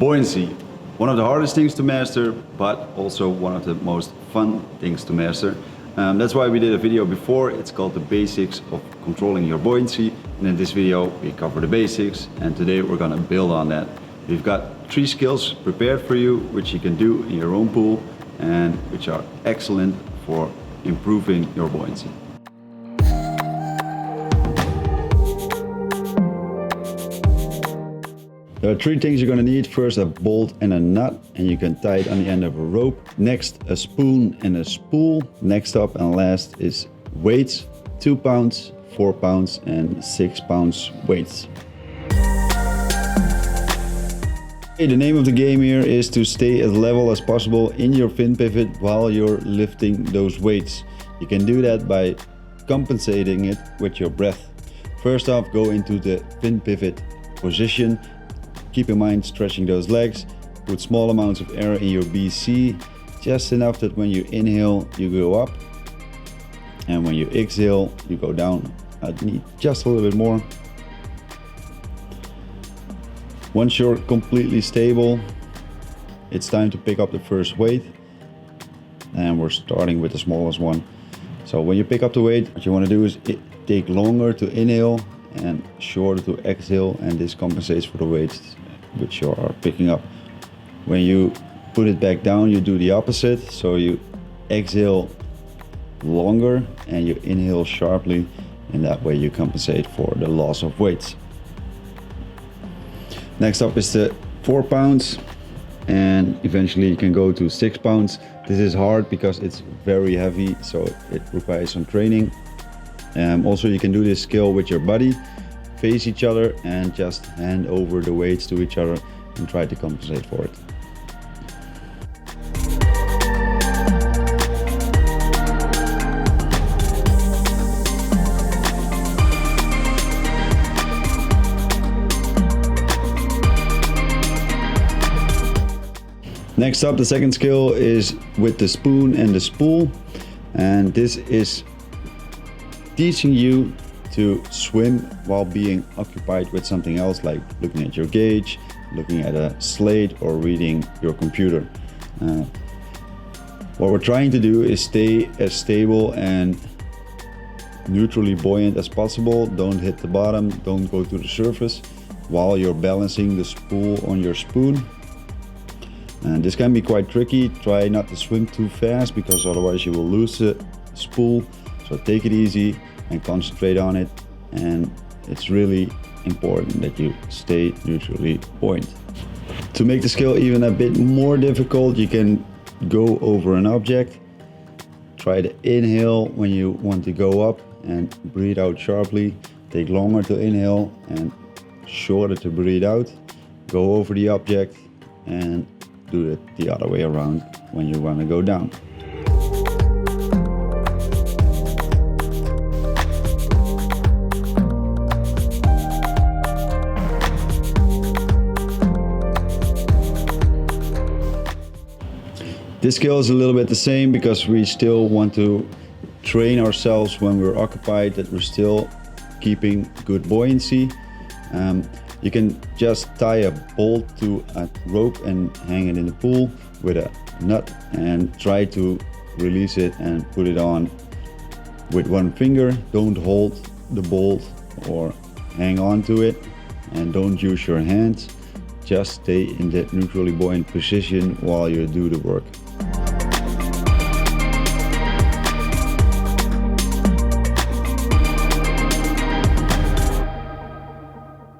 Buoyancy, one of the hardest things to master, but also one of the most fun things to master. That's why we did a video before. It's called the Basics of Controlling Your Buoyancy. And in this video, we cover the basics. And today we're gonna build on that. We've got 3 skills prepared for you, which you can do in your own pool and which are excellent for improving your buoyancy. There are 3 things you're going to need. First, a bolt and a nut, and you can tie it on the end of a rope. Next, a spoon and a spool. Next up and last is weights, 2 pounds, 4 pounds and 6 pounds weights. The name of the game here is to stay as level as possible in your fin pivot while you're lifting those weights. You can do that by compensating it with your breath. First off, go into the fin pivot position. Keep in mind stretching those legs. Put small amounts of air in your BC, just enough that when you inhale, you go up. And when you exhale, you go down. I need just a little bit more. Once you're completely stable, it's time to pick up the first weight. And we're starting with the smallest one. So when you pick up the weight, what you want to do is take longer to inhale and shorter to exhale, and this compensates for the weights which you are picking up. When you put it back down, you do the opposite. So you exhale longer and you inhale sharply, and that way you compensate for the loss of weights. Next up is the 4 pounds, and eventually you can go to 6 pounds. This is hard because it's very heavy, so it requires some training. Also, you can do this skill with your buddy. Face each other and just hand over the weights to each other and try to compensate for it. Next up, the second skill is with the spoon and the spool, and this is teaching you to swim while being occupied with something else, like looking at your gauge, looking at a slate, or reading your computer. What we're trying to do is stay as stable and neutrally buoyant as possible. Don't hit the bottom, don't go to the surface while you're balancing the spool on your spoon. And this can be quite tricky. Try not to swim too fast because otherwise you will lose the spool. So take it easy and concentrate on it, and it's really important that you stay neutrally buoyant. To make the skill even a bit more difficult, you can go over an object. Try to inhale when you want to go up and breathe out sharply. Take longer to inhale and shorter to breathe out. Go over the object and do it the other way around when you want to go down. This skill is a little bit the same because we still want to train ourselves when we're occupied that we're still keeping good buoyancy. You can just tie a bolt to a rope and hang it in the pool with a nut and try to release it and put it on with one finger. Don't hold the bolt or hang on to it, and don't use your hands. Just stay in that neutrally buoyant position while you do the work.